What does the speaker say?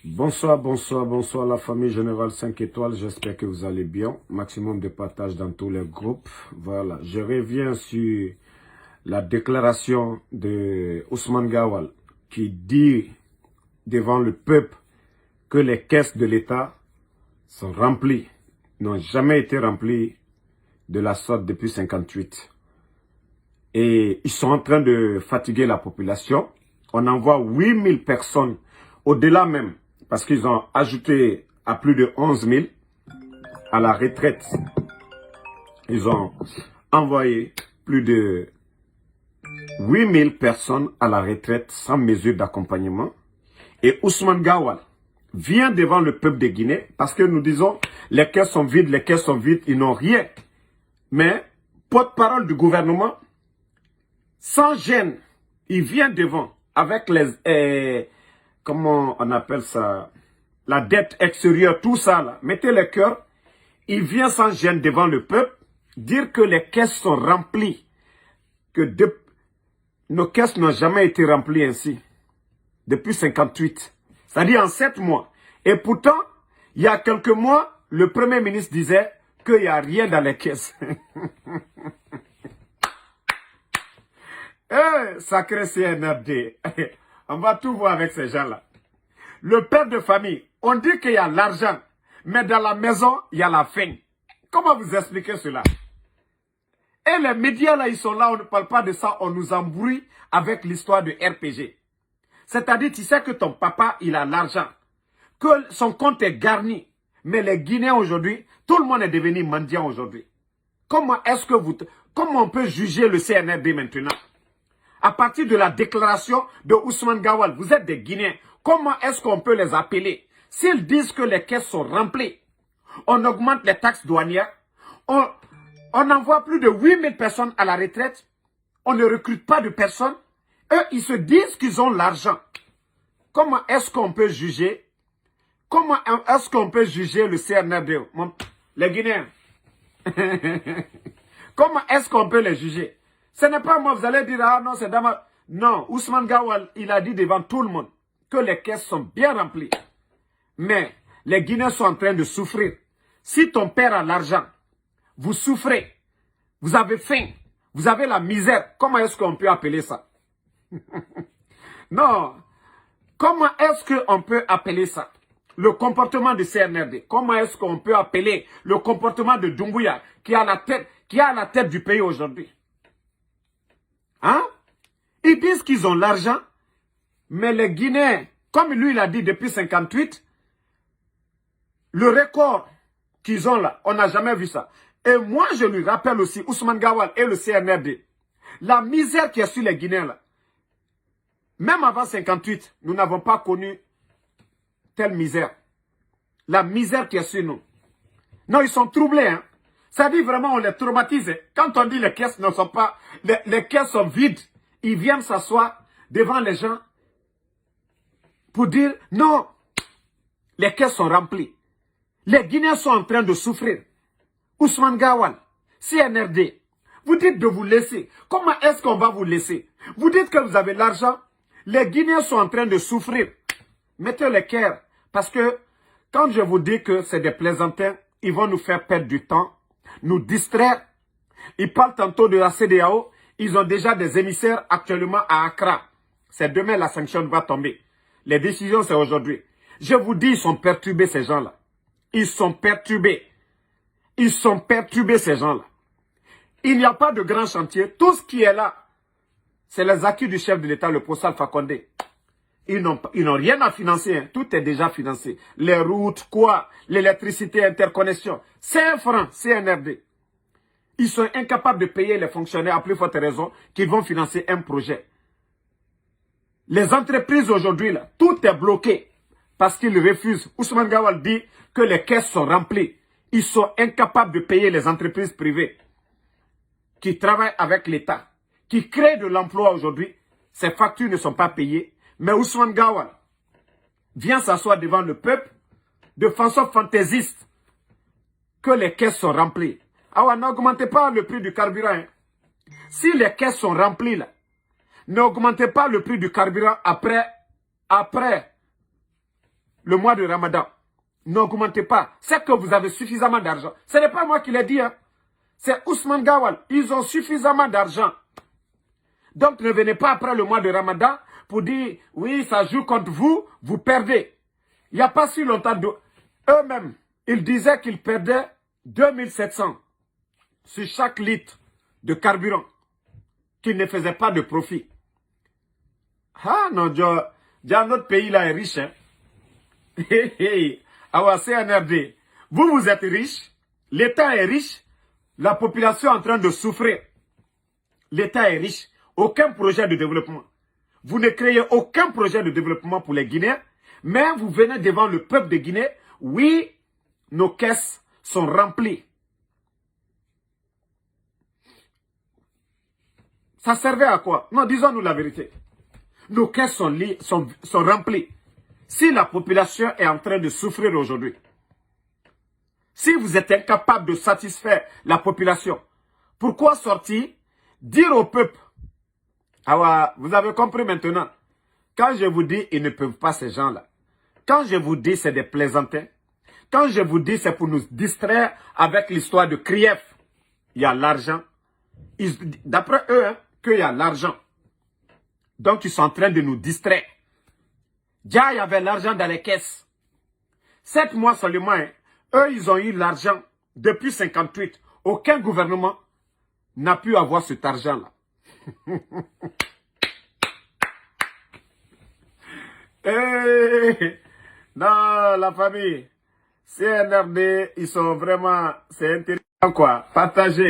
Bonsoir, bonsoir, bonsoir la famille Générale 5 étoiles, j'espère que vous allez bien. Maximum de partage dans tous les groupes. Voilà, je reviens sur la déclaration de Ousmane Gawal qui dit devant le peuple que les caisses de l'État sont remplies, n'ont jamais été remplies de la sorte depuis 58. Et ils sont en train de fatiguer la population. On envoie 8000 personnes, au-delà même, parce qu'ils ont ajouté à plus de 11 000 à la retraite. Ils ont envoyé plus de 8000 personnes à la retraite sans mesure d'accompagnement. Et Ousmane Gawal vient devant le peuple de Guinée parce que nous disons les caisses sont vides, ils n'ont rien. Mais, porte-parole du gouvernement, sans gêne, il vient devant avec les, comment on appelle ça, la dette extérieure, tout ça là. Mettez le cœur, il vient sans gêne devant le peuple, dire que les caisses sont remplies, que nos caisses n'ont jamais été remplies ainsi, depuis 58. C'est-à-dire en 7 mois. Et pourtant, il y a quelques mois, le Premier ministre disait qu'il n'y a rien dans les caisses. Sacré CNRD. On va tout voir avec ces gens-là. Le père de famille, on dit qu'il y a l'argent, mais dans la maison, il y a la faim. Comment vous expliquez cela? Et les médias, là, ils sont là, on ne parle pas de ça, on nous embrouille avec l'histoire de RPG. C'est-à-dire, tu sais que ton papa, il a l'argent, que son compte est garni. Mais les Guinéens aujourd'hui, tout le monde est devenu mendiant aujourd'hui. Comment est-ce que comment on peut juger le CNRD maintenant? À partir de la déclaration de Ousmane Gawal, vous êtes des Guinéens. Comment est-ce qu'on peut les appeler? S'ils disent que les caisses sont remplies, on augmente les taxes douanières, on envoie plus de 8000 personnes à la retraite, on ne recrute pas de personnes, eux, ils se disent qu'ils ont l'argent. Comment est-ce qu'on peut juger? Comment est-ce qu'on peut juger le CNRD? Les Guinéens. Comment est-ce qu'on peut les juger? Ce n'est pas moi, vous allez dire, ah non, c'est Dama. Non, Ousmane Gawal, il a dit devant tout le monde que les caisses sont bien remplies. Mais les Guinéens sont en train de souffrir. Si ton père a l'argent, vous souffrez, vous avez faim, vous avez la misère, comment est-ce qu'on peut appeler ça? Non, comment est-ce qu'on peut appeler ça? Le comportement de CNRD, comment est-ce qu'on peut appeler le comportement de Doumbouya qui a la tête du pays aujourd'hui? Hein? Ils disent qu'ils ont l'argent, mais les Guinéens, comme lui il a dit depuis 58, le record qu'ils ont là, on n'a jamais vu ça. Et moi je lui rappelle aussi, Ousmane Gawal et le CNRD, la misère qui est sur les Guinéens là. Même avant 58, nous n'avons pas connu telle misère. La misère qui est sur nous. Non, ils sont troublés, hein. Ça dit vraiment, on les traumatise. Quand on dit les caisses ne sont pas, les caisses sont vides, ils viennent s'asseoir devant les gens pour dire, non, les caisses sont remplies. Les Guinéens sont en train de souffrir. Ousmane Gawal, CNRD, vous dites de vous laisser. Comment est-ce qu'on va vous laisser? Vous dites que vous avez l'argent. Les Guinéens sont en train de souffrir. Mettez le cœur. Parce que quand je vous dis que c'est des plaisantins, ils vont nous faire perdre du temps, nous distraire. Ils parlent tantôt de la CEDEAO. Ils ont déjà des émissaires actuellement à Accra. C'est demain la sanction va tomber. Les décisions, c'est aujourd'hui. Je vous dis, ils sont perturbés, ces gens-là. Ils sont perturbés. Ils sont perturbés, ces gens-là. Il n'y a pas de grand chantier. Tout ce qui est là, c'est les acquis du chef de l'État, le professeur Alpha Condé. Ils n'ont rien à financer. Hein. Tout est déjà financé. Les routes, quoi, l'électricité, interconnexion. 5 francs, CNRD. Ils sont incapables de payer les fonctionnaires, à plus forte raison, qu'ils vont financer un projet. Les entreprises aujourd'hui, là, tout est bloqué parce qu'ils refusent. Ousmane Gawal dit que les caisses sont remplies. Ils sont incapables de payer les entreprises privées qui travaillent avec l'État, qui créent de l'emploi aujourd'hui. Ces factures ne sont pas payées. Mais Ousmane Gawal vient s'asseoir devant le peuple de façon fantaisiste que les caisses sont remplies. Ah ouais, n'augmentez pas le prix du carburant. Hein. Si les caisses sont remplies là, n'augmentez pas le prix du carburant après le mois de Ramadan. N'augmentez pas. C'est que vous avez suffisamment d'argent. Ce n'est pas moi qui l'ai dit. Hein. C'est Ousmane Gawal. Ils ont suffisamment d'argent. Donc ne venez pas après le mois de Ramadan pour dire, oui, ça joue contre vous, vous perdez. Il n'y a pas si longtemps, eux-mêmes, ils disaient qu'ils perdaient 2700 sur chaque litre de carburant, qu'ils ne faisaient pas de profit. Ah non, notre pays là est riche. Hein? Ah, CNRD, vous êtes riche, l'État est riche, la population est en train de souffrir. L'État est riche, aucun projet de développement. Vous ne créez aucun projet de développement pour les Guinéens, mais vous venez devant le peuple de Guinée. Oui, nos caisses sont remplies. Ça servait à quoi? Non, disons-nous la vérité. Nos caisses sont remplies. Si la population est en train de souffrir aujourd'hui, si vous êtes incapable de satisfaire la population, pourquoi sortir, dire au peuple, ah ouais, vous avez compris maintenant, quand je vous dis, ils ne peuvent pas ces gens-là, quand je vous dis, c'est des plaisantins, quand je vous dis, c'est pour nous distraire avec l'histoire de Krief, il y a l'argent, d'après eux, hein, qu'il y a l'argent. Donc, ils sont en train de nous distraire. Déjà, il y avait l'argent dans les caisses. 7 mois seulement, hein, eux, ils ont eu l'argent depuis 58. Aucun gouvernement n'a pu avoir cet argent-là. Non, la famille, CNRD, ils sont vraiment, c'est intéressant quoi, partagez.